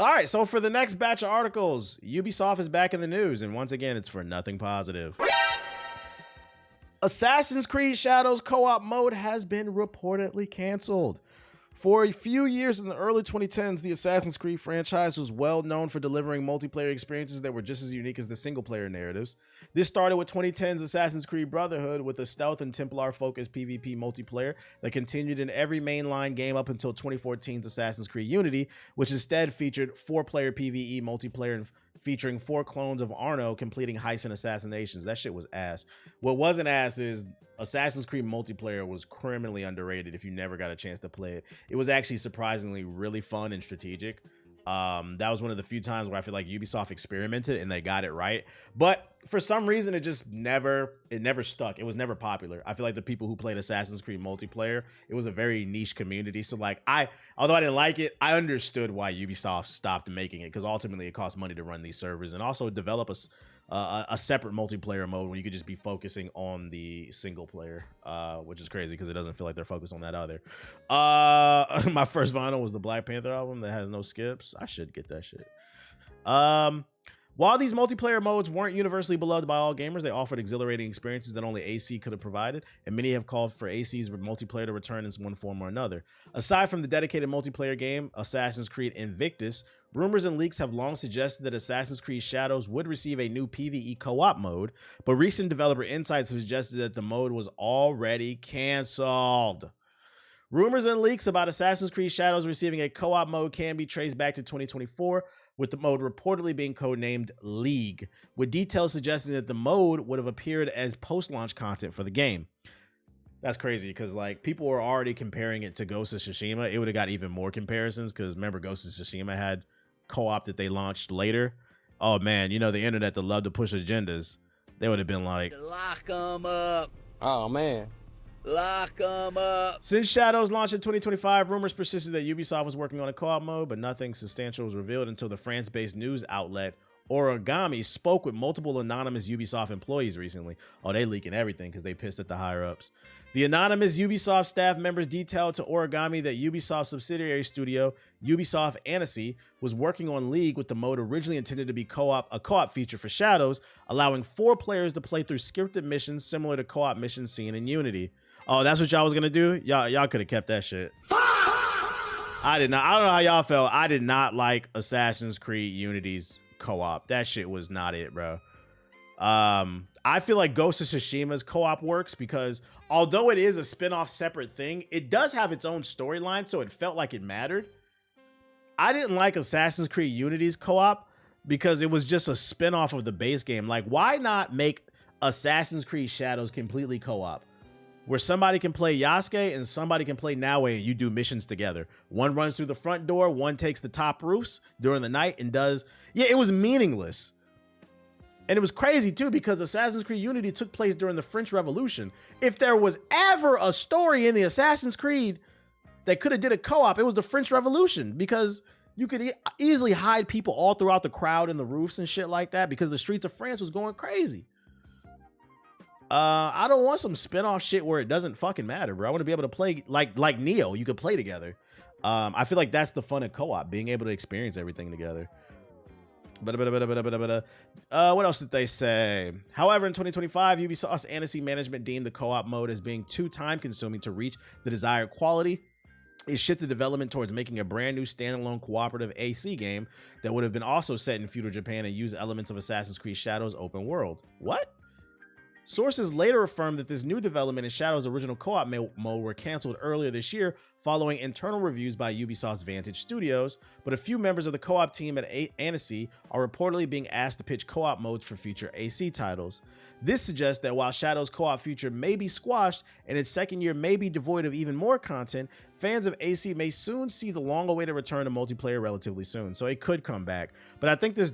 All right, so for the next batch of articles, Ubisoft is back in the news, and once again, it's for nothing positive. Assassin's Creed Shadows co-op mode has been reportedly canceled. For a few years in the early 2010s, the Assassin's Creed franchise was well known for delivering multiplayer experiences that were just as unique as the single-player narratives. This started with 2010's Assassin's Creed Brotherhood with a stealth and Templar-focused PvP multiplayer that continued in every mainline game up until 2014's Assassin's Creed Unity, which instead featured 4-player PvE multiplayer featuring 4 clones of Arno completing heists and assassinations. That shit was ass. What wasn't ass is Assassin's Creed multiplayer was criminally underrated if you never got a chance to play it. It was actually surprisingly really fun and strategic. That was one of the few times where I feel like Ubisoft experimented and they got it right. But for some reason, it never stuck. It was never popular. I feel like the people who played Assassin's Creed multiplayer, it was a very niche community. So like although I didn't like it, I understood why Ubisoft stopped making it, because ultimately it costs money to run these servers and also develop a separate multiplayer mode where you could just be focusing on the single player, which is crazy because it doesn't feel like they're focused on that either. My first vinyl was the Black Panther album that has no skips. I should get that shit. While these multiplayer modes weren't universally beloved by all gamers, they offered exhilarating experiences that only AC could have provided, and many have called for AC's multiplayer to return in one form or another. Aside from the dedicated multiplayer game, Assassin's Creed Invictus, rumors and leaks have long suggested that Assassin's Creed Shadows would receive a new PvE co-op mode, but recent developer insights have suggested that the mode was already canceled. Rumors and leaks about Assassin's Creed Shadows receiving a co-op mode can be traced back to 2024, with the mode reportedly being codenamed League, with details suggesting that the mode would have appeared as post-launch content for the game. That's crazy because like people were already comparing it to Ghost of Tsushima. It would have got even more comparisons because remember Ghost of Tsushima had co-op that they launched later. Oh man, you know the internet that love to push agendas. They would have been like, lock them up. Oh man. Lock them up. Since Shadows launched in 2025, rumors persisted that Ubisoft was working on a co-op mode, but nothing substantial was revealed until the France-based news outlet Origami spoke with multiple anonymous Ubisoft employees recently. Oh, they leaking everything because they pissed at the higher-ups. The anonymous Ubisoft staff members detailed to Origami that Ubisoft subsidiary studio, Ubisoft Annecy, was working on League with the mode originally intended to be a co-op feature for Shadows, allowing 4 players to play through scripted missions similar to co-op missions seen in Unity. Oh, that's what y'all was gonna do? Y'all could have kept that shit. I did not. I don't know how y'all felt. I did not like Assassin's Creed Unity's co-op. That shit was not it, bro. I feel like Ghost of Tsushima's co-op works because although it is a spin-off separate thing, it does have its own storyline, so it felt like it mattered. I didn't like Assassin's Creed Unity's co-op because it was just a spin-off of the base game. Like, why not make Assassin's Creed Shadows completely co-op? Where somebody can play Yasuke and somebody can play Naue and you do missions together. One runs through the front door, one takes the top roofs during the night and does... Yeah, it was meaningless. And it was crazy too because Assassin's Creed Unity took place during the French Revolution. If there was ever a story in the Assassin's Creed that could have did a co-op, it was the French Revolution because you could easily hide people all throughout the crowd in the roofs and shit like that because the streets of France was going crazy. I don't want some spin-off shit where it doesn't fucking matter, bro. I want to be able to play like Neo. You could play together. I feel like that's the fun of co-op, being able to experience everything together. What else did they say? However, in 2025, Ubisoft's Annecy management deemed the co-op mode as being too time-consuming to reach the desired quality. It shifted development towards making a brand new standalone cooperative AC game that would have been also set in feudal Japan and use elements of Assassin's Creed Shadows open world. What? Sources later affirmed that this new development and Shadow's original co-op mode were canceled earlier this year following internal reviews by Ubisoft's Vantage Studios, but a few members of the co-op team at Annecy are reportedly being asked to pitch co-op modes for future AC titles. This suggests that while Shadow's co-op future may be squashed and its second year may be devoid of even more content, fans of AC may soon see the long-awaited return to multiplayer relatively soon, so it could come back. But I think this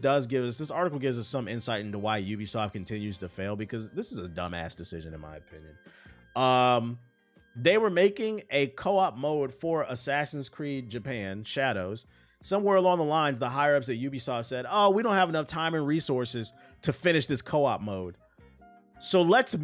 article gives us some insight into why Ubisoft continues to fail, because this is a dumbass decision in my opinion. They were making a co-op mode for Assassin's Creed Japan, Shadows. Somewhere along the lines, the higher-ups at Ubisoft said, oh, we don't have enough time and resources to finish this co-op mode. So let's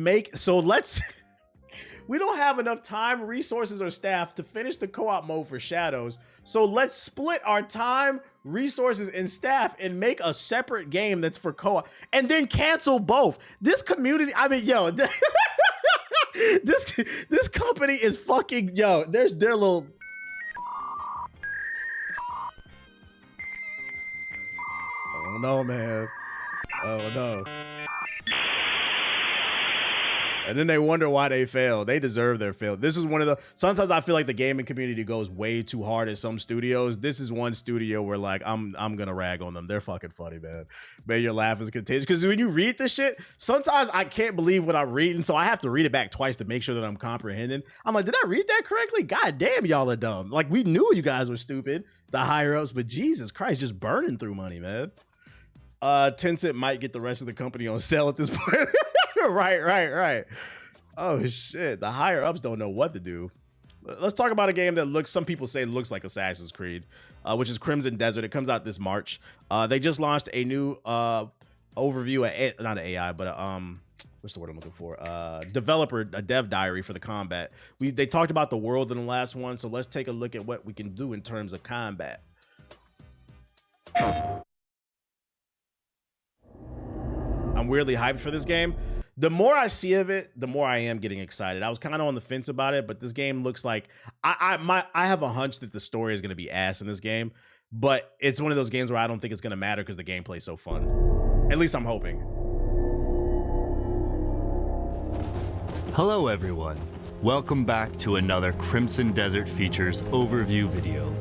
we don't have enough time, resources, or staff to finish the co-op mode for Shadows. So let's split our time, resources, and staff and make a separate game that's for co-op and then cancel both. This community, I mean, yo, this company is fucking, yo, there's their little... Oh no, man. Oh no. And then they wonder why they fail. They deserve their fail. This is one of the, sometimes I feel like the gaming community goes way too hard at some studios. This is one studio where like, I'm gonna rag on them. They're fucking funny, man. Man, your laugh is contagious. Because when you read this shit, sometimes I can't believe what I'm reading. So I have to read it back twice to make sure that I'm comprehending. I'm like, did I read that correctly? God damn, y'all are dumb. Like, we knew you guys were stupid, the higher ups, but Jesus Christ, just burning through money, man. Tencent might get the rest of the company on sale at this point. Right. Oh shit, the higher ups don't know what to do. Let's talk about a game that looks, some people say looks like Assassin's Creed, which is Crimson Desert. It comes out this March. They just launched a new overview, not an AI, but what's the word I'm looking for? A dev diary for the combat. They talked about the world in the last one, so let's take a look at what we can do in terms of combat. I'm weirdly hyped for this game. The more I see of it, the more I am getting excited. I was kind of on the fence about it, but this game looks like I have a hunch that the story is going to be ass in this game, but it's one of those games where I don't think it's going to matter because the gameplay is so fun. At least I'm hoping. Hello everyone. Welcome back to another Crimson Desert Features overview video.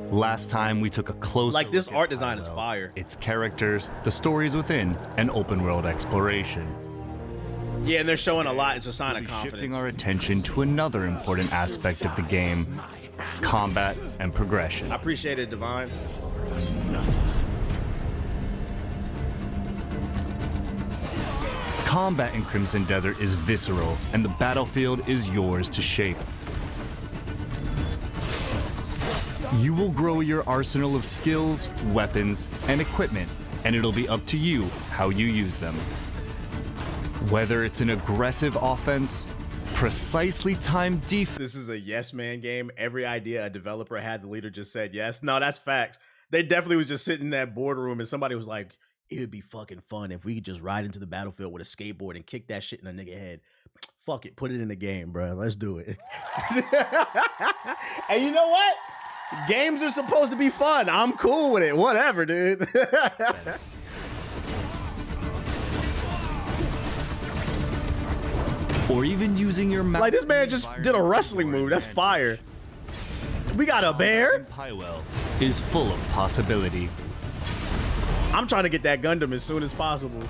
Last time we took a close look. Like, this at art design is Hilo, fire. its characters, the stories within, and open world exploration. Yeah, and they're showing a lot. It's a sign of confidence. Shifting our attention to another important aspect of the game, combat and progression. I appreciate it, Divine. Combat in Crimson Desert is visceral, and the battlefield is yours to shape. You will grow your arsenal of skills, weapons, and equipment, and it'll be up to you how you use them. Whether it's an aggressive offense, precisely timed defense. This is a yes man game. Every idea a developer had, the leader just said yes. No, that's facts. They definitely was just sitting in that boardroom and somebody was like, it would be fucking fun if we could just ride into the battlefield with a skateboard and kick that shit in a nigga head. Fuck it, put it in the game, bro. Let's do it. And you know what? Games are supposed to be fun. I'm cool with it. Whatever, dude. Or even using your like, this man just did a wrestling move. That's fire. We got a bear. Pywell is full of possibility. I'm trying to get that Gundam as soon as possible.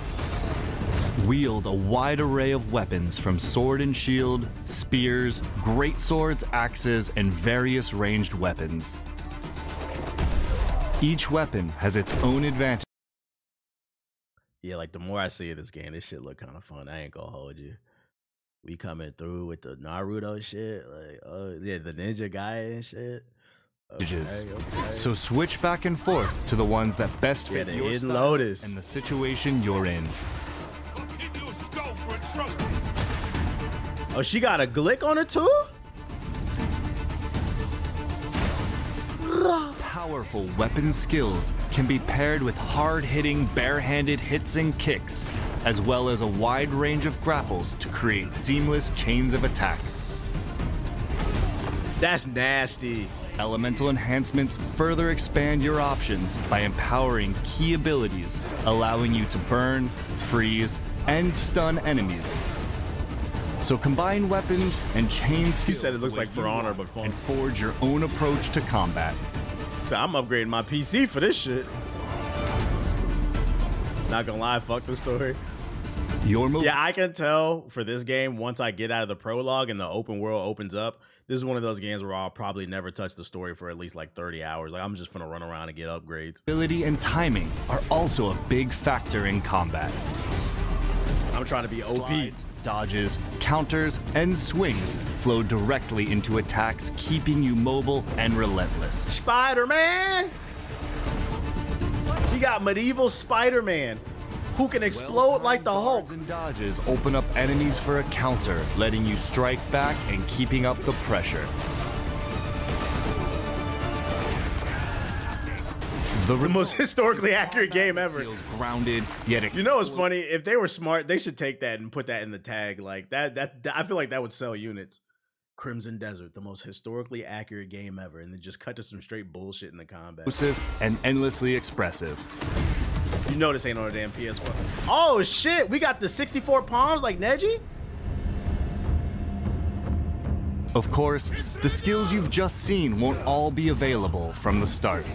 Wield a wide array of weapons from sword and shield, spears, great swords, axes, and various ranged weapons. Each weapon has its own advantage. Yeah, like, the more I see of this game, this shit look kind of fun. I ain't gonna hold you. We coming through with the Naruto shit, like, oh yeah, the ninja guy and shit. Okay. So switch back and forth to the ones that best fit your Hidden style Lotus and the situation you're in. Oh, she got a glick on her too? Powerful weapon skills can be paired with hard-hitting, bare-handed hits and kicks, as well as a wide range of grapples to create seamless chains of attacks. That's nasty. Elemental enhancements further expand your options by empowering key abilities, allowing you to burn, freeze, and stun enemies. So combine weapons and chain skills. He said it looks like For Honor, but fun. And forge your own approach to combat. So I'm upgrading my PC for this shit. Not gonna lie, fuck the story. Yeah, I can tell for this game, once I get out of the prologue and the open world opens up, this is one of those games where I'll probably never touch the story for at least like 30 hours. Like, I'm just gonna run around and get upgrades. Ability and timing are also a big factor in combat. I'm trying to be OP. Slides, dodges, counters, and swings flow directly into attacks, keeping you mobile and relentless. Spider-Man! We got medieval Spider-Man. who can explode like the Hulk. Guards and dodges open up enemies for a counter, letting you strike back and keeping up the pressure. The most historically accurate game ever. Feels grounded, yet you know what's funny? If they were smart, they should take that and put that in the tag. Like that I feel like that would sell units. Crimson Desert, the most historically accurate game ever, and then just cut to some straight bullshit in the combat. And endlessly expressive. You know this ain't on a damn PS4. Oh shit, we got the 64 palms like Neji? Of course, the skills you've just seen won't all be available from the start.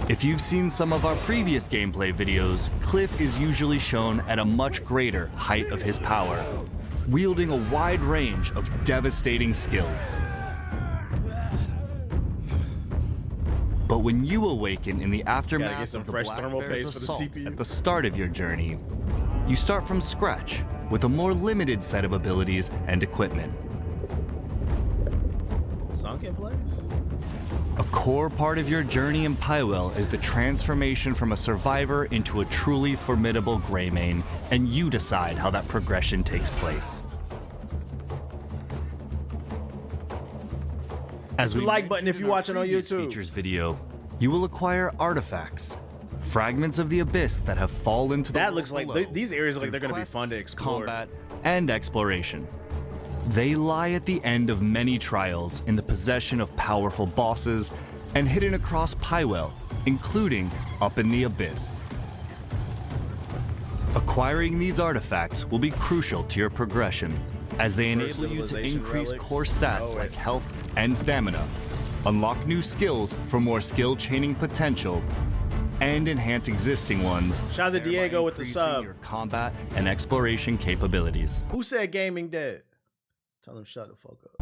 If you've seen some of our previous gameplay videos, Cliff is usually shown at a much greater height of his power, wielding a wide range of devastating skills. But when you awaken in the aftermath get some of the fresh Black thermal Bear's paste for the assault CPU. at the start of your journey, you start from scratch with a more limited set of abilities and equipment. Sunken place? A core part of your journey in Pywell is the transformation from a survivor into a truly formidable Greymane, and you decide how that progression takes place. As The we like button if mentioned you're in our watching on previous YouTube. Features video, you will acquire artifacts, fragments of the abyss that have fallen to the That world looks like below these areas look like through they're gonna be quests, fun to explore. combat, and exploration. They lie at the end of many trials in the possession of powerful bosses and hidden across Pywell, including up in the abyss. Acquiring these artifacts will be crucial to your progression, as they enable you to civilization increase relics. core stats Oh, wait. like health and stamina, unlock new skills for more skill chaining potential, and enhance existing ones. Shout out to thereby Diego with the increasing sub. your combat and exploration capabilities. Who said gaming dead? Tell him shut the fuck up.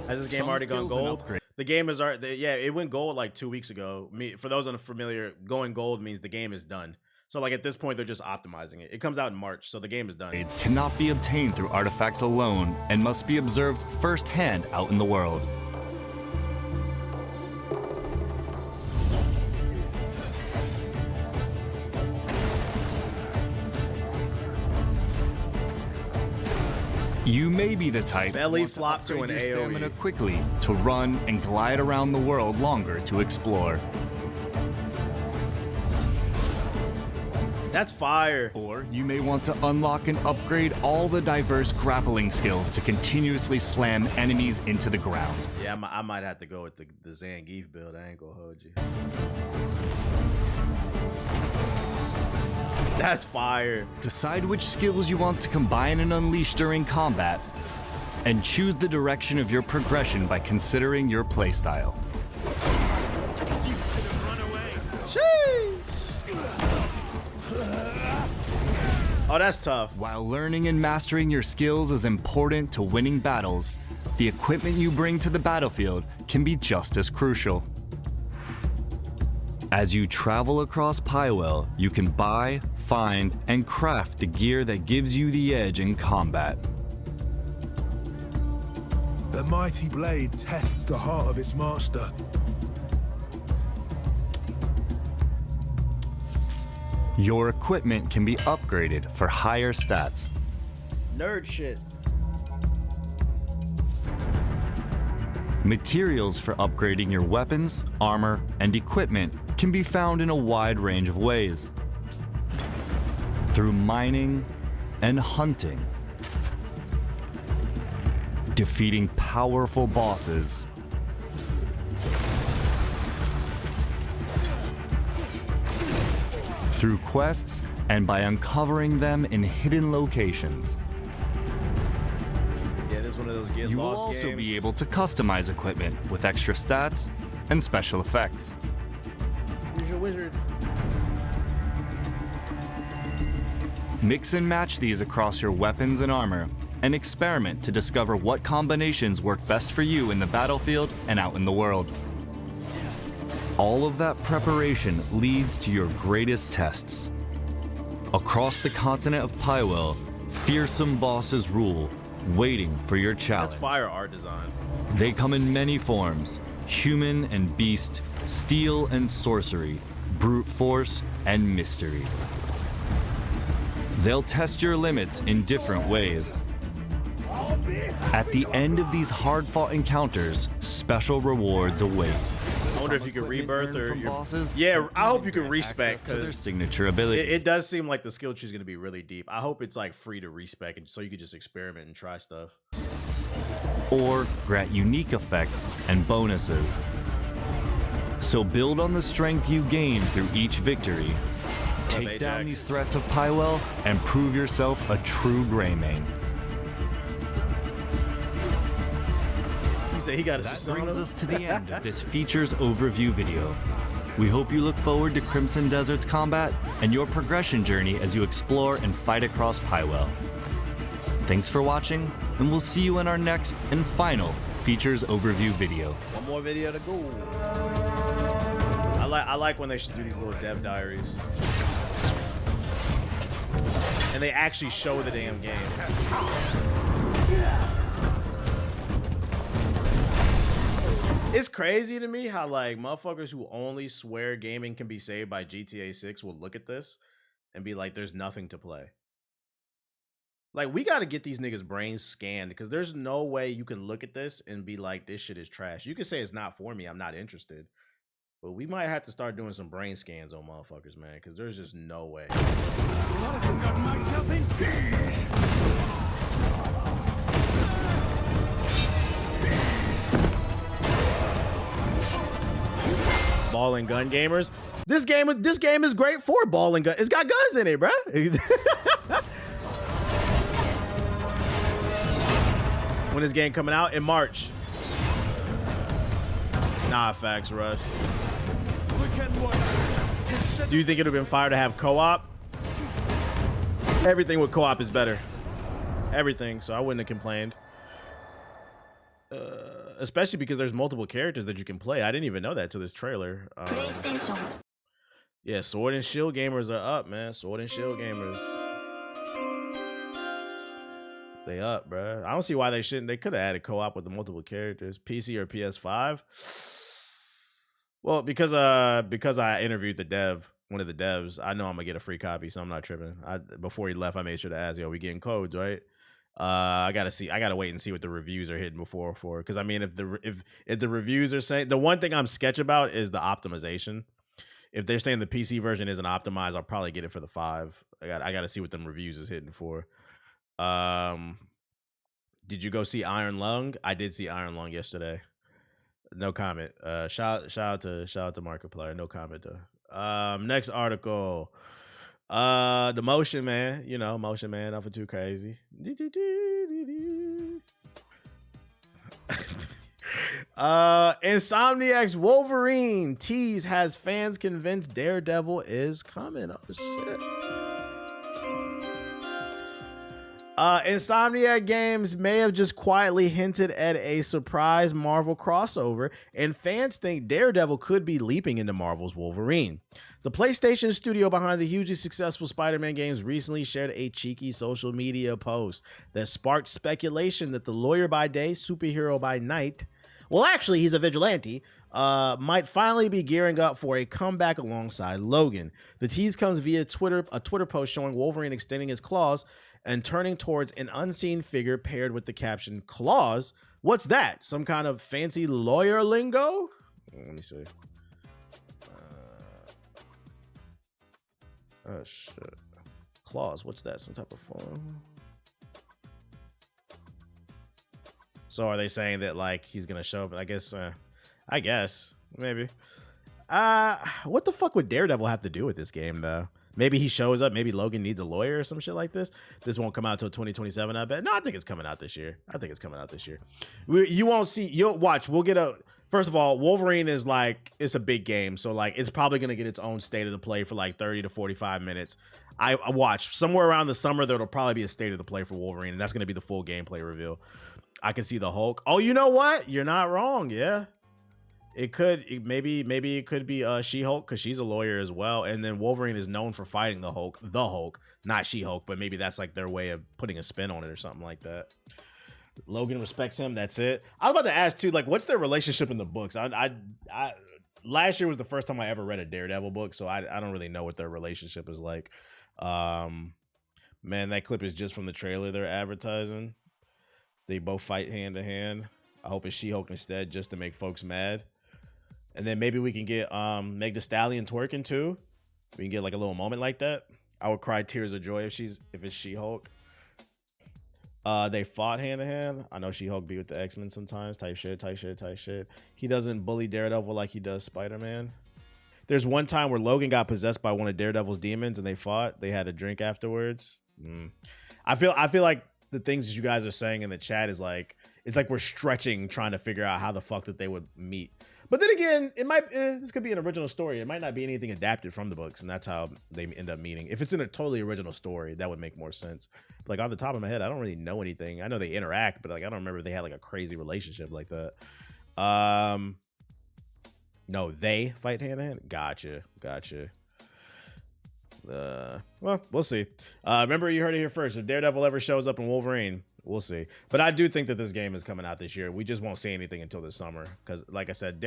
Has this game Some already gone skills and gold? upgrades. The game is already, yeah, it went gold like 2 weeks ago. For those unfamiliar, going gold means the game is done. So like at this point, they're just optimizing it. It comes out in March, so the game is done. Upgrades cannot be obtained through artifacts alone and must be observed firsthand out in the world. You may be the type Belly to want flop to upgrade an your AoE. stamina quickly to run and glide around the world longer to explore. That's fire. Or you may want to unlock and upgrade all the diverse grappling skills to continuously slam enemies into the ground. Yeah, I might have to go with the Zangief build. I ain't gonna hold you. That's fire. Decide which skills you want to combine and unleash during combat, and choose the direction of your progression by considering your playstyle. Sheesh. Oh, that's tough. While learning and mastering your skills is important to winning battles, the equipment you bring to the battlefield can be just as crucial. As you travel across Pywell, you can buy, find, and craft the gear that gives you the edge in combat. The mighty blade tests the heart of its master. Your equipment can be upgraded for higher stats. Nerd shit. Materials for upgrading your weapons, armor, and equipment can be found in a wide range of ways. Through mining and hunting, defeating powerful bosses, through quests, and by uncovering them in hidden locations. Yeah, this is one of those get You will lost also games. be able to customize equipment with extra stats and special effects. Use your wizard. Mix and match these across your weapons and armor, and experiment to discover what combinations work best for you in the battlefield and out in the world. All of that preparation leads to your greatest tests. Across the continent of Pywell, fearsome bosses rule, waiting for your challenge. That's fire art design. They come in many forms, human and beast, steel and sorcery, brute force and mystery. They'll test your limits in different ways. At the end of these hard-fought encounters, special rewards await. I wonder if you can rebirth or from your bosses. Yeah, I hope you can grant respec access to their because signature ability. it does seem like the skill tree is going to be really deep. I hope it's like free to respec, and so you could just experiment and try stuff. Or grant unique effects and bonuses. So build on the strength you gain through each victory. Take down these threats of Pywell and prove yourself a true Greymane. He said he got That his brings Susano. us to the end of this features overview video. We hope you look forward to Crimson Desert's combat and your progression journey as you explore and fight across Pywell. Thanks for watching, and we'll see you in our next and final features overview video. One more video to go. I like when they should do these little dev diaries. And they actually show the damn game. It's crazy to me how like motherfuckers who only swear gaming can be saved by GTA 6 will look at this and be like, there's nothing to play. Like, we got to get these niggas' brains scanned because there's no way you can look at this and be like, this shit is trash. You can say it's not for me, I'm not interested. But we might have to start doing some brain scans on motherfuckers, man, because there's just no way. Ball and gun gamers. This game is great for ball and gun. It's got guns in it, bro. When is game coming out? In March. Nah, facts, Russ. Do you think it would have been fire to have co-op? Everything with co-op is better. Everything, so I wouldn't have complained. Especially because there's multiple characters that you can play. I didn't even know that till this trailer. Yeah, Sword and Shield gamers are up, man. Sword and Shield gamers. They up, bro. I don't see why they shouldn't. They could have added co-op with the multiple characters. PC or PS5. Well, because I interviewed the dev, one of the devs, I know I'm gonna get a free copy, so I'm not tripping. Before he left, I made sure to ask, yo, we getting codes, right? I gotta wait and see what the reviews are hitting before, because I mean, if the reviews are saying, the one thing I'm sketch about is the optimization. If they're saying the PC version isn't optimized, I'll probably get it for the 5. I gotta see what them reviews is hitting for. Did you go see Iron Lung? I did see Iron Lung yesterday. No comment. Shout out to Markiplier. No comment though. Next article. The Motion Man. You know, Motion Man, nothing too crazy. Insomniac's Wolverine tease has fans convinced Daredevil is coming. Oh shit. Insomniac Games may have just quietly hinted at a surprise Marvel crossover, and fans think Daredevil could be leaping into Marvel's Wolverine. The PlayStation studio behind the hugely successful Spider-Man games recently shared a cheeky social media post that sparked speculation that the lawyer by day, superhero by night, well, actually, he's a vigilante, might finally be gearing up for a comeback alongside Logan. The tease comes via a Twitter post showing Wolverine extending his claws and turning towards an unseen figure paired with the caption, "Claws? What's that? Some kind of fancy lawyer lingo?" Let me see. Oh, shit. Claws, what's that? Some type of form? So are they saying that, like, he's going to show up? I guess. Maybe. What the fuck would Daredevil have to do with this game, though? Maybe he shows up. Maybe Logan needs a lawyer or some shit like this. This won't come out until 2027, I bet. No, I think it's coming out this year. You won't see. You'll watch. We'll get a... First of all, Wolverine is like... It's a big game. So, like, it's probably going to get its own state of the play for, like, 30 to 45 minutes. I watch. Somewhere around the summer, there'll probably be a state of the play for Wolverine. And that's going to be the full gameplay reveal. I can see the Hulk. Oh, you know what? You're not wrong. Yeah. Maybe it could be She-Hulk because she's a lawyer as well, and then Wolverine is known for fighting the Hulk, not She-Hulk, but maybe that's like their way of putting a spin on it or something like that. Logan respects him. That's it. I was about to ask too, like, what's their relationship in the books? I last year was the first time I ever read a Daredevil book, so I don't really know what their relationship is like. Man, that clip is just from the trailer they're advertising. They both fight hand to hand. I hope it's She-Hulk instead, just to make folks mad. And then maybe we can get Meg Thee Stallion twerking too. We can get like a little moment like that. I would cry tears of joy if it's She-Hulk. They fought hand to hand. I know She-Hulk be with the X-Men sometimes. Type shit. He doesn't bully Daredevil like he does Spider-Man. There's one time where Logan got possessed by one of Daredevil's demons and they fought. They had a drink afterwards. I feel like the things that you guys are saying in the chat is like, it's like we're stretching, trying to figure out how the fuck that they would meet. But then again, it might this could be an original story. It might not be anything adapted from the books, and that's how they end up meeting. If it's in a totally original story, that would make more sense. But like off the top of my head, I don't really know anything. I know they interact, but like I don't remember if they had like a crazy relationship like that. No, they fight hand to hand. Gotcha. Well, we'll see. Remember, you heard it here first. If Daredevil ever shows up in Wolverine, we'll see. But I do think that this game is coming out this year. We just won't see anything until this summer because, like I said,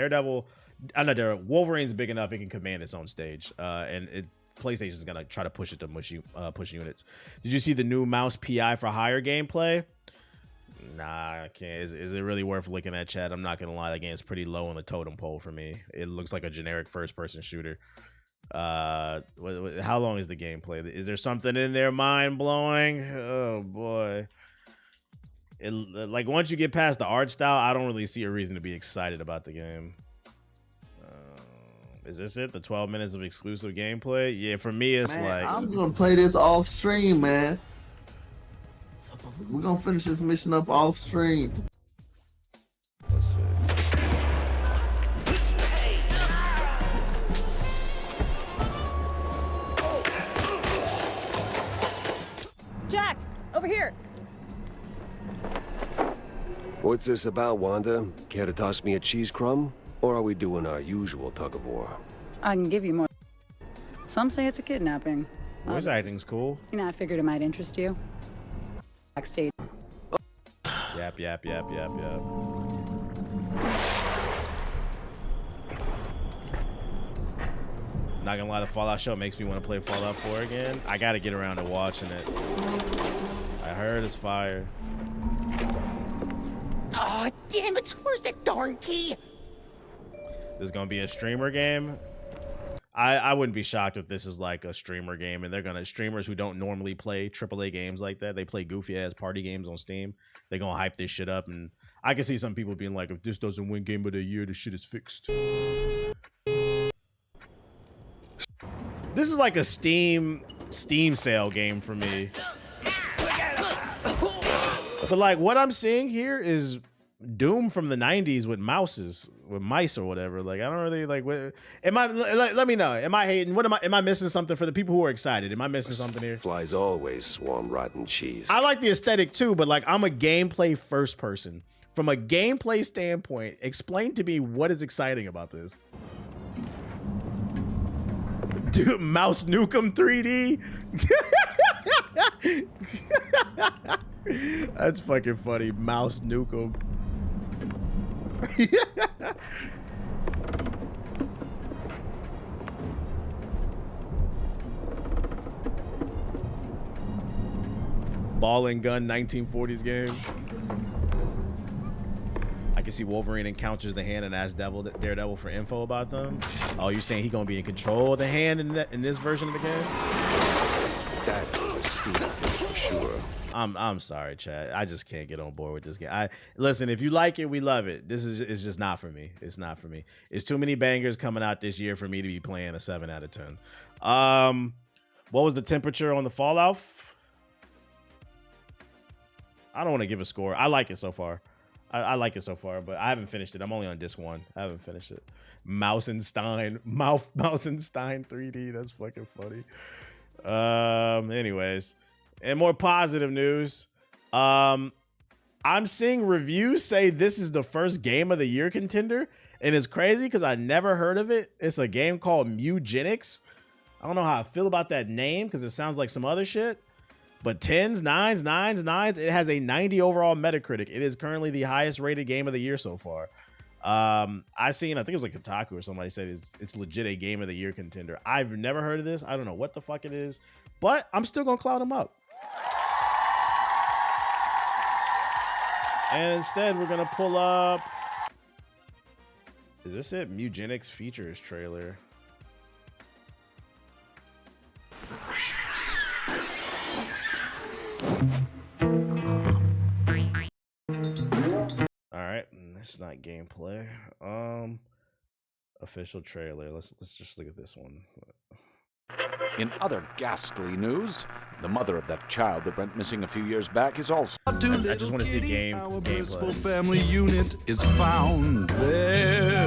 Wolverine's big enough; it can command its own stage. And PlayStation's gonna try to push it to push units. Did you see the new Mouse PI for Hire gameplay? Nah, I can't. Is it really worth looking at, chat? I'm not gonna lie. That game's pretty low on the totem pole for me. It looks like a generic first-person shooter. How long is the gameplay? Is there something in there mind-blowing? Oh boy. Like once you get past the art style, I don't really see a reason to be excited about the game. Is this it? The 12 minutes of exclusive gameplay? Yeah, for me it's like I'm gonna play this off stream, man. We're gonna finish this mission up off stream. Let's see. Jack, over here. What's this about, Wanda? Care to toss me a cheese crumb? Or are we doing our usual tug of war? I can give you more. Some say it's a kidnapping. Voice acting's cool. I figured it might interest you. Backstage. Yap. Not gonna lie, the Fallout show makes me want to play Fallout 4 again. I gotta get around to watching it. I heard it's fire. Oh, damn it! Where's that darn key? There's gonna be a streamer game. I wouldn't be shocked if this is like a streamer game, and they're gonna streamers who don't normally play AAA games like that. They play goofy ass party games on Steam. They're gonna hype this shit up, and I can see some people being like, if this doesn't win Game of the Year, this shit is fixed. This is like a Steam sale game for me. But like what I'm seeing here is Doom from the 90s with mice or whatever. Like I don't really like what let me know. Am I hating? Am I missing something for the people who are excited? Am I missing something here? Flies always swarm rotten cheese. I like the aesthetic too, but like I'm a gameplay first person. From a gameplay standpoint, explain to me what is exciting about this. Dude, Mouse Nukem 3D. That's fucking funny. Mouse Nukem. Ball and gun 1940s game. I can see Wolverine encounters the hand and asks Daredevil for info about them. Oh, you're saying he gonna be in control of the hand in this version of the game? That is a speed for sure. I'm sorry, Chad. I just can't get on board with this game. Listen, if you like it, we love it. It's just not for me. It's not for me. It's too many bangers coming out this year for me to be playing a 7 out of 10. What was the temperature on the Fallout? I don't want to give a score. I like it so far. I like it so far, but I haven't finished it. I'm only on disc 1. I haven't finished it. Mousenstein 3D. That's fucking funny. Anyways, and more positive news. I'm seeing reviews say this is the first game of the year contender, and it's crazy because I never heard of it. It's a game called Mugenics. I don't know how I feel about that name because it sounds like some other shit. But 10s, 9s, 9s, 9s, it has a 90 overall Metacritic. It is currently the highest rated game of the year so far. I think it was like Kotaku or somebody said it's legit a game of the year contender. I've never heard of this. I don't know what the fuck it is, but I'm still gonna cloud them up. And instead, we're gonna pull up. Is this it? Mugenics features trailer. All right, this is not gameplay. Official trailer. Let's just look at this one. In other ghastly news, the mother of that child that went missing a few years back is also. I just want to see gameplay. Family unit is found there.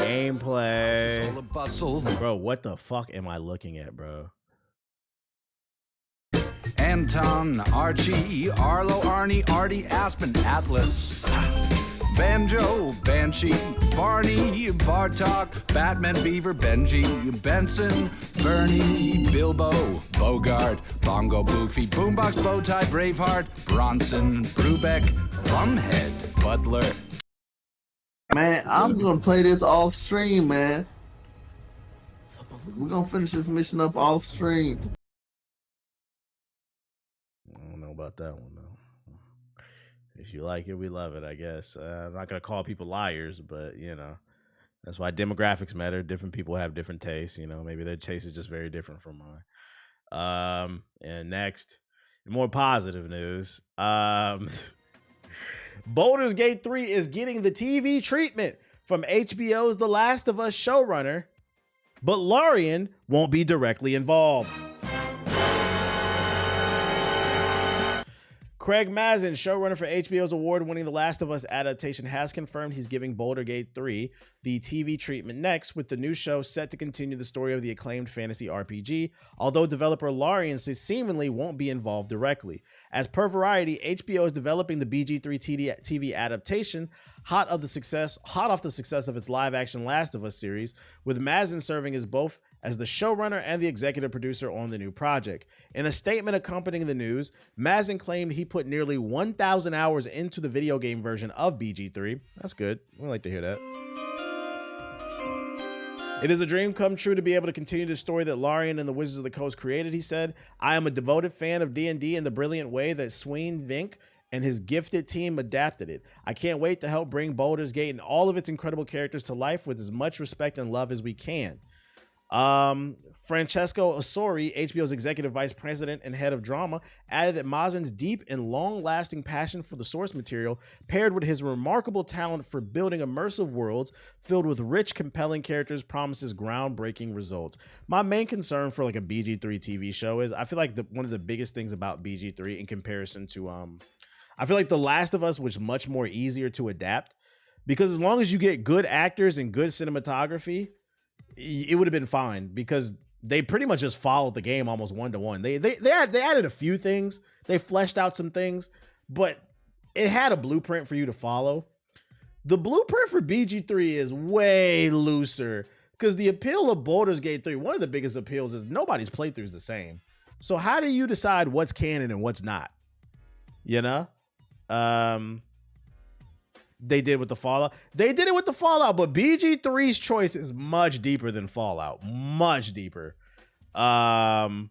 Gameplay. All the bustle. Bro, what the fuck am I looking at, bro? Anton, Archie, Arlo, Arnie, Artie, Aspen, Atlas, Banjo, Banshee, Barney, Bartok, Batman, Beaver, Benji, Benson, Bernie, Bilbo, Bogart, Bongo, Boofy, Boombox, Bowtie, Braveheart, Bronson, Brubeck, Bumhead, Butler. Man, I'm gonna play this off stream, man. We're gonna finish this mission up off stream. I don't know about that one though. If you like it, we love it, I guess. I'm not gonna call people liars, but you know, that's why demographics matter. Different people have different tastes. You know, maybe their taste is just very different from mine. And next, more positive news. Baldur's Gate 3 is getting the TV treatment from HBO's The Last of Us showrunner, but Larian won't be directly involved. Craig Mazin, showrunner for HBO's award-winning The Last of Us adaptation, has confirmed he's giving Baldur's Gate 3 the TV treatment next, with the new show set to continue the story of the acclaimed fantasy RPG, although developer Larian seemingly won't be involved directly. As per Variety, HBO is developing the BG3 TV adaptation hot off the success of its live-action Last of Us series, with Mazin serving as both as the showrunner and the executive producer on the new project. In a statement accompanying the news, Mazin claimed he put nearly 1,000 hours into the video game version of BG3. That's good. We like to hear that. It is a dream come true to be able to continue the story that Larian and the Wizards of the Coast created, he said. I am a devoted fan of D&D and the brilliant way that Sween Vink and his gifted team adapted it. I can't wait to help bring Baldur's Gate and all of its incredible characters to life with as much respect and love as we can. Francesco Osori, HBO's executive vice president and head of drama, added that Mazin's deep and long-lasting passion for the source material, paired with his remarkable talent for building immersive worlds filled with rich, compelling characters, promises groundbreaking results. My main concern for like a BG3 TV show is I feel like one of the biggest things about BG3 in comparison to I feel like The Last of Us was much more easier to adapt, because as long as you get good actors and good cinematography, it would have been fine, because they pretty much just followed the game almost one-to-one. They added a few things. They fleshed out some things, but it had a blueprint for you to follow. The blueprint for BG3 is way looser, because the appeal of Baldur's Gate 3, one of the biggest appeals is nobody's playthrough is the same. So how do you decide what's canon and what's not? You know? They did with the Fallout. They did it with the Fallout, but BG3's choice is much deeper than Fallout. Much deeper. It's going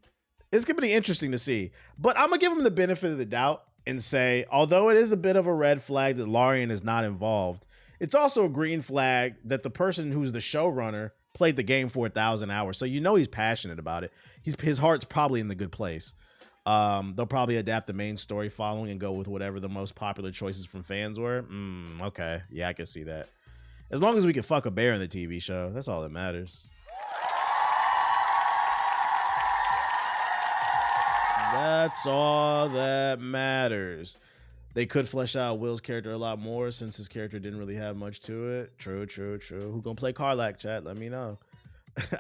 to be interesting to see. But I'm going to give him the benefit of the doubt and say, although it is a bit of a red flag that Larian is not involved, it's also a green flag that the person who's the showrunner played the game for 1,000 hours. So you know he's passionate about it. His heart's probably in the good place. They'll probably adapt the main story following and go with whatever the most popular choices from fans were. Okay. Yeah, I can see that. As long as we can fuck a bear in the TV show, that's all that matters. That's all that matters. They could flesh out Will's character a lot more since his character didn't really have much to it. True. Who gonna play Karlach, chat? Let me know.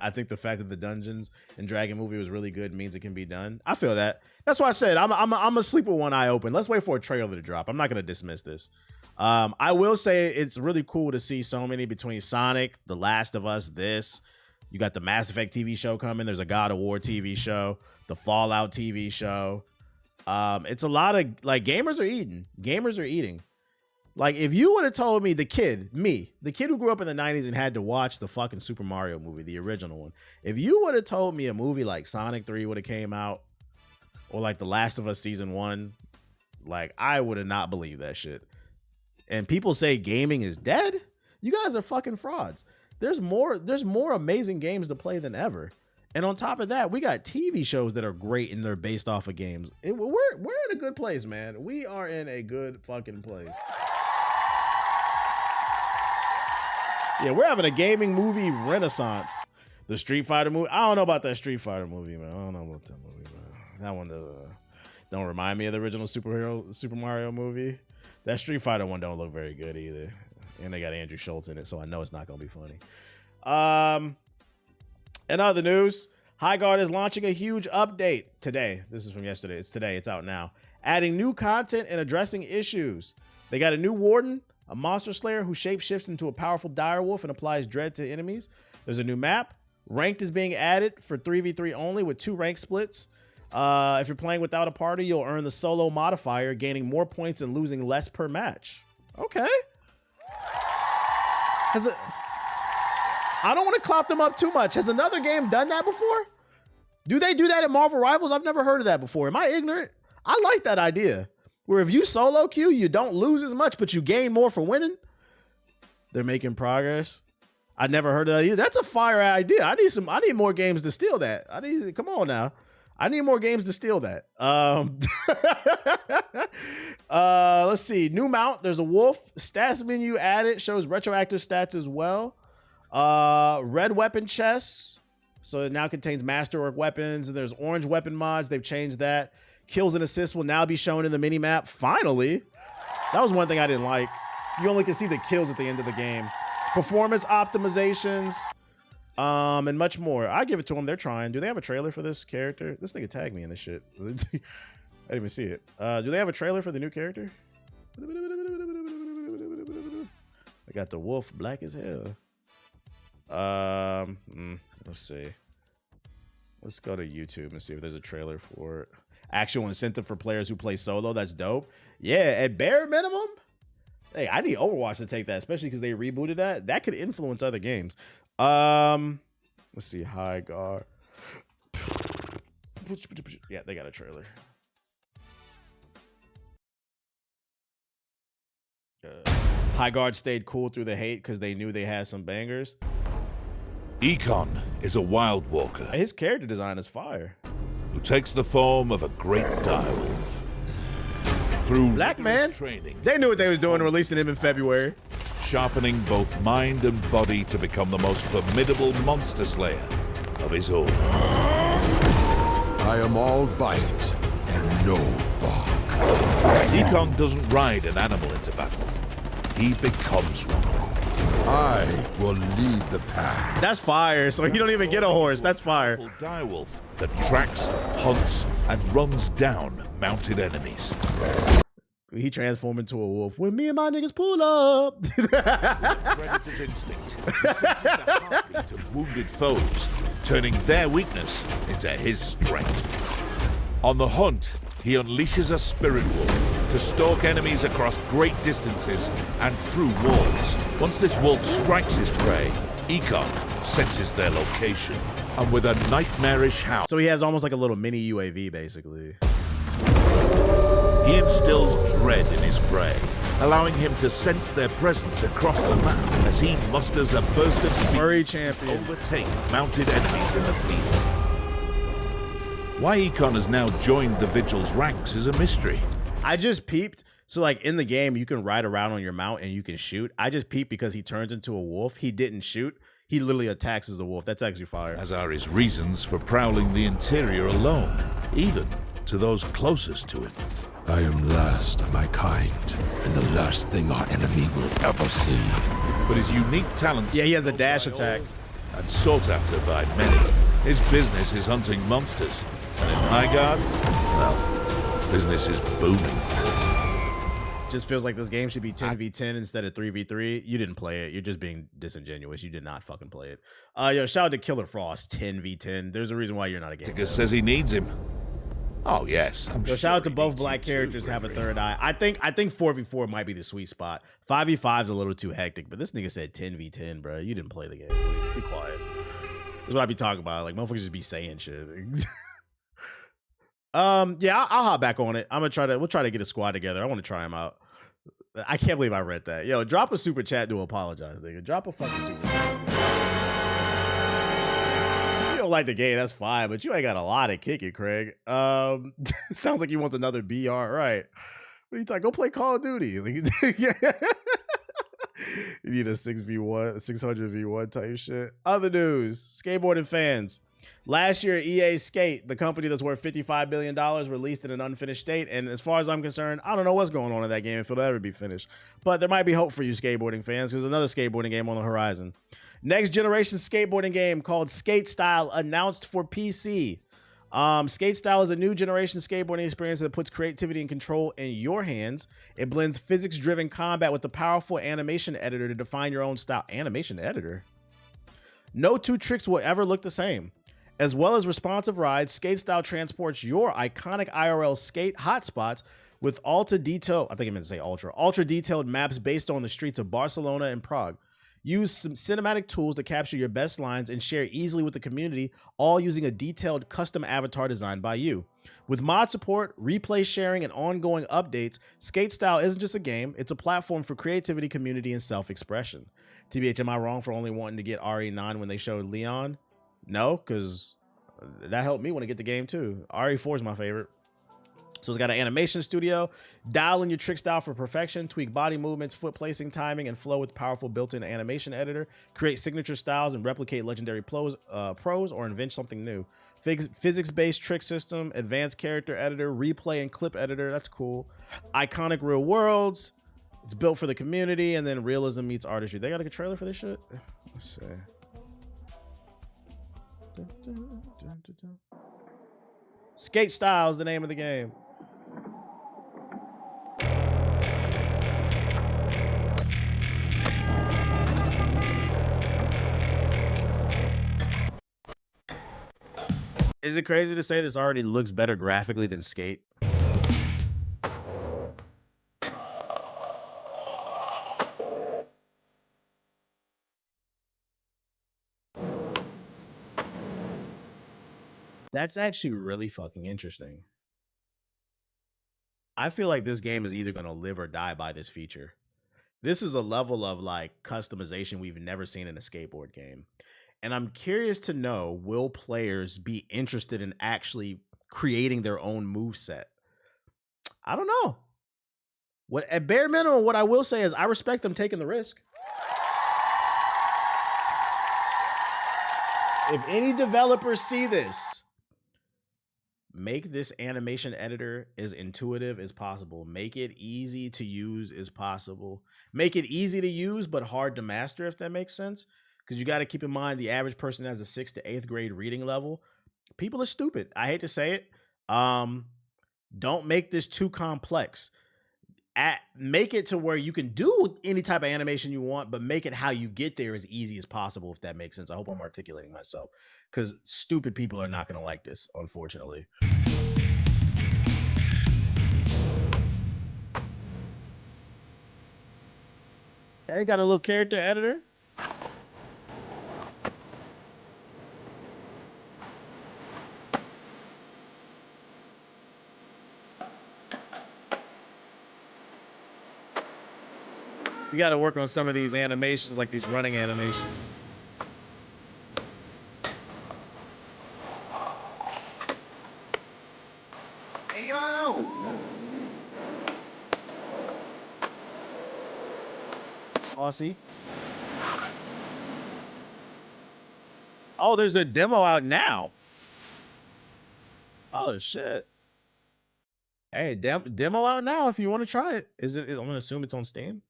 I think the fact that the Dungeons and Dragon movie was really good means it can be done. I feel that. That's why I said I'm asleep with one eye open. Let's wait for a trailer to drop. I'm not going to dismiss this. I will say it's really cool to see so many between Sonic, The Last of Us, this. You got the Mass Effect TV show coming. There's a God of War TV show, the Fallout TV show. It's a lot of like gamers are eating. Gamers are eating. Like if you would have told me the kid who grew up in the 90s and had to watch the fucking Super Mario movie, the original one. If you would have told me a movie like Sonic 3 would have came out or like The Last of Us season 1, like I would have not believed that shit. And people say gaming is dead. You guys are fucking frauds. There's more amazing games to play than ever. And on top of that, we got TV shows that are great and they're based off of games. We're in a good place, man. We are in a good fucking place. Yeah, we're having a gaming movie renaissance. The Street Fighter movie. I don't know about that Street Fighter movie, man. I don't know about that movie, man. That one don't remind me of the original Super Mario movie. That Street Fighter one don't look very good either. And they got Andrew Schultz in it, so I know it's not going to be funny. In other news, Highguard is launching a huge update today. This is from yesterday. It's today. It's out now. Adding new content and addressing issues. They got a new warden, a monster slayer who shapeshifts into a powerful direwolf and applies dread to enemies. There's a new map. Ranked is being added for 3v3 only with 2 rank splits. If you're playing without a party, you'll earn the solo modifier, gaining more points and losing less per match. Okay. I don't want to clap them up too much. Has another game done that before? Do they do that in Marvel Rivals? I've never heard of that before. Am I ignorant? I like that idea. Where if you solo queue, you don't lose as much, but you gain more for winning. They're making progress. I never heard of that either. That's a fire idea. I need more games to steal that. Come on now. I need more games to steal that. Let's see. New mount. There's a wolf. Stats menu added. Shows retroactive stats as well. Red weapon chests. So it now contains masterwork weapons. And there's orange weapon mods. They've changed that. Kills and assists will now be shown in the mini map. Finally. That was one thing I didn't like. You only can see the kills at the end of the game. Performance optimizations. And much more. I give it to them. They're trying. Do they have a trailer for this character? This nigga tagged me in this shit. I didn't even see it. Do they have a trailer for the new character? I got the wolf black as hell. Let's see. Let's go to YouTube and see if there's a trailer for it. Actual incentive for players who play solo. That's dope. Yeah, at bare minimum. Hey, I need Overwatch to take that, especially because they rebooted that. That could influence other games. Let's see. Highguard. Yeah, they got a trailer. Highguard stayed cool through the hate because they knew they had some bangers. Econ is a wild walker. His character design is fire. Who takes the form of a great direwolf. Through Black man training, they knew what they was doing, releasing him in February. Sharpening both mind and body to become the most formidable monster slayer of his own. I am all bite and no bark. Econ doesn't ride an animal into battle. He becomes one. I will lead the pack. That's fire. So you don't even get a horse. That's fire. Direwolf that tracks, hunts, and runs down mounted enemies. He transformed into a wolf. When me and my niggas pull up. Predator's instinct. He senses the heartbeat of wounded foes, turning their weakness into his strength. On the hunt, he unleashes a spirit wolf to stalk enemies across great distances and through walls. Once this wolf strikes his prey, Econ senses their location, and with a nightmarish howl, so he has almost like a little mini UAV, basically. He instills dread in his prey, allowing him to sense their presence across the map as he musters a burst of speed to overtake mounted enemies in the field. Why Econ has now joined the Vigil's ranks is a mystery. I just peeped. So like in the game, you can ride around on your mount and you can shoot. I just peeped because he turns into a wolf. He didn't shoot. He literally attacks as a wolf. That's actually fire. As are his reasons for prowling the interior alone, even to those closest to it. I am last of my kind, and the last thing our enemy will ever see. But his unique talents... Yeah, he has a dash attack. And sought after by many. His business is hunting monsters. And in Highguard, well, business is booming. just feels like this game should be 10v10 instead of 3v3. You didn't play it. You're just being disingenuous. You did not fucking play it. Yo, shout out to Killer Frost, 10v10. There's a reason why you're not a gamer. Tigger says he needs him. Oh yes, I'm So sure shout out to he both needs black you characters too, have a Gregory. third eye. I think 4v4 might be the sweet spot. 5v5 is a little too hectic, but this nigga said 10v10, bro. You didn't play the game. Please be quiet. That's what I be talking about. Like motherfuckers just be saying shit. Yeah, I'll hop back on it. We'll try to get a squad together. I want to try them out. I can't believe I read that. Yo, drop a super chat to apologize, nigga. Drop a fucking super chat. If you don't like the game, that's fine, but you ain't got a lot to kick it, Craig. Sounds like he wants another BR, right? What are you talking? Go play Call of Duty. You need a 6v1, 600v1 type shit. Other news, skateboarding fans. Last year, EA Skate, the company that's worth $55 billion, released in an unfinished state. And as far as I'm concerned, I don't know what's going on in that game if it'll ever be finished. But there might be hope for you skateboarding fans because there's another skateboarding game on the horizon. Next generation skateboarding game called Skate Style announced for PC. Skate Style is a new generation skateboarding experience that puts creativity and control in your hands. It blends physics-driven combat with the powerful animation editor to define your own style. Animation editor? No two tricks will ever look the same. As well as responsive rides, Skate Style transports your iconic IRL skate hotspots with ultra detailed maps based on the streets of Barcelona and Prague. Use some cinematic tools to capture your best lines and share easily with the community, all using a detailed custom avatar designed by you. With mod support, replay sharing, and ongoing updates, Skate Style isn't just a game, it's a platform for creativity, community, and self-expression. TBH, am I wrong for only wanting to get RE9 when they showed Leon? No, because that helped me want to get the game too. RE4 is my favorite. So it's got an animation studio. Dial in your trick style for perfection. Tweak body movements, foot placing, timing, and flow with powerful built-in animation editor. Create signature styles and replicate legendary pros or invent something new. Physics-based trick system, advanced character editor, replay and clip editor. That's cool. Iconic real worlds. It's built for the community, and then realism meets artistry. They got a trailer for this shit? Let's see. Skate Style is the name of the game. Is it crazy to say this already looks better graphically than Skate? That's actually really fucking interesting. I feel like this game is either going to live or die by this feature. This is a level of like customization we've never seen in a skateboard game. And I'm curious to know, will players be interested in actually creating their own move set? I don't know. What at bare minimum, what I will say is I respect them taking the risk. If any developers see this, make this animation editor as intuitive as possible. Make it easy to use as possible. Make it easy to use, but hard to master, if that makes sense. Because you got to keep in mind the average person has a 6th to 8th grade reading level. People are stupid. I hate to say it. Don't make this too complex. Make it to where you can do any type of animation you want, but make it how you get there as easy as possible, if that makes sense. I hope I'm articulating myself, because stupid people are not going to like this, unfortunately. Hey, got a little character editor. You got to work on some of these animations, like these running animations. Hey, yo! Aussie. Oh, there's a demo out now. Oh, shit. Hey, demo out now if you want to try it. I'm going to assume it's on Steam.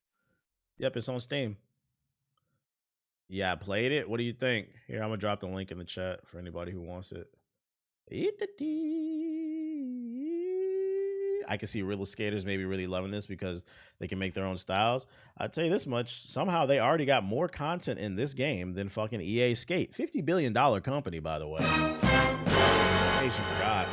Yep, it's on Steam. Yeah, I played it. What do you think? Here, I'm going to drop the link in the chat for anybody who wants it. I can see real skaters maybe really loving this because they can make their own styles. I'll tell you this much, somehow they already got more content in this game than fucking EA Skate. $50 billion company, by the way. In case you forgot.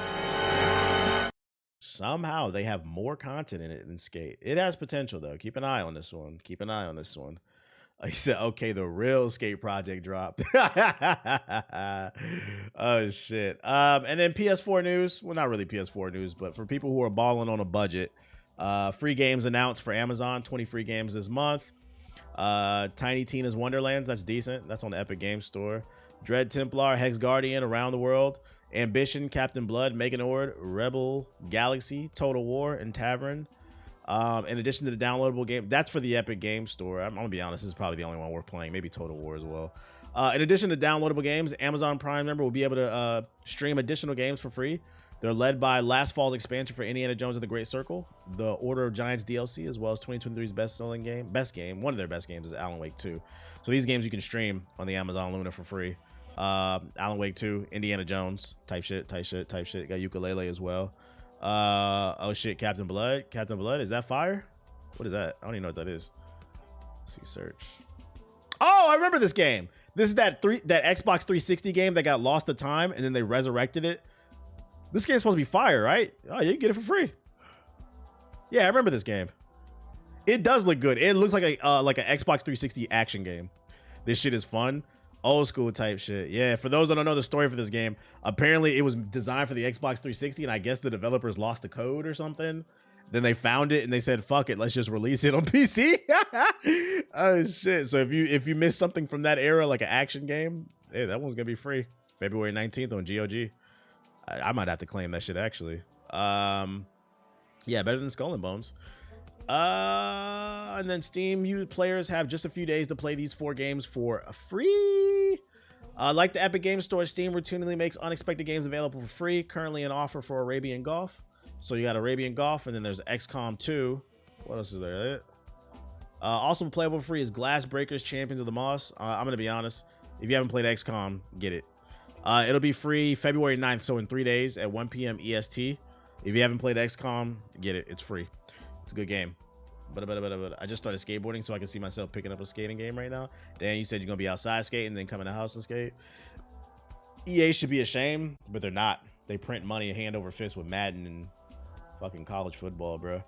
Somehow they have more content in it than Skate. It has potential, though. Keep an eye on this one. Keep an eye on this one. He said, okay, the real Skate project dropped. Oh, shit. And then PS4 news. Well, not really PS4 news, but for people who are balling on a budget, free games announced for Amazon. 20 free games this month. Tiny Tina's Wonderlands. That's decent. That's on the Epic Games Store. Dread Templar, Hex Guardian, Around the World. Ambition, Captain Blood, Meganord, Rebel, Galaxy, Total War, and Tavern. In addition to the downloadable game, that's for the Epic Games Store. I'm gonna be honest, this is probably the only one worth playing. Maybe Total War as well. In addition to downloadable games, Amazon Prime member will be able to stream additional games for free. They're led by last fall's expansion for Indiana Jones and the Great Circle, the Order of Giants DLC, as well as 2023's best game. One of their best games is Alan Wake 2. So these games you can stream on the Amazon Luna for free. Alan Wake 2, Indiana Jones, type shit. Got Ukulele as well. Oh shit, Captain Blood. Captain Blood, is that fire? What is that? I don't even know what that is. Let's see, search. Oh, I remember this game. This is that Xbox 360 game that got lost to time and then they resurrected it. This game's supposed to be fire, right? Oh, you can get it for free. Yeah, I remember this game. It does look good. It looks like an Xbox 360 action game. This shit is fun. Old school type shit. Yeah, for those that don't know the story for this game, apparently it was designed for the Xbox 360 and I guess the developers lost the code or something. Then they found it and they said, fuck it, let's just release it on PC. Oh shit. So if you missed something from that era, like an action game, hey, that one's gonna be free. February 19th on GOG. I might have to claim that shit actually. Yeah, better than Skull and Bones. And then Steam players have just a few days to play these 4 games for free. Like the Epic Games Store, Steam routinely makes unexpected games available for free. Currently an offer for Arabian Golf. So you got Arabian Golf, and then there's XCOM 2. What else is there? Also playable for free is Glass Breakers Champions of the Moss. I'm gonna be honest, if you haven't played XCOM, get it. It'll be free February 9th, so in 3 days at 1 p.m. EST. If you haven't played XCOM, get it. It's free. It's a good game. But I just started skateboarding, so I can see myself picking up a skating game right now. Dan, you said you're gonna be outside skating, then come in the house and skate. EA should be ashamed, but they're not. They print money hand over fist with Madden and fucking college football, bro.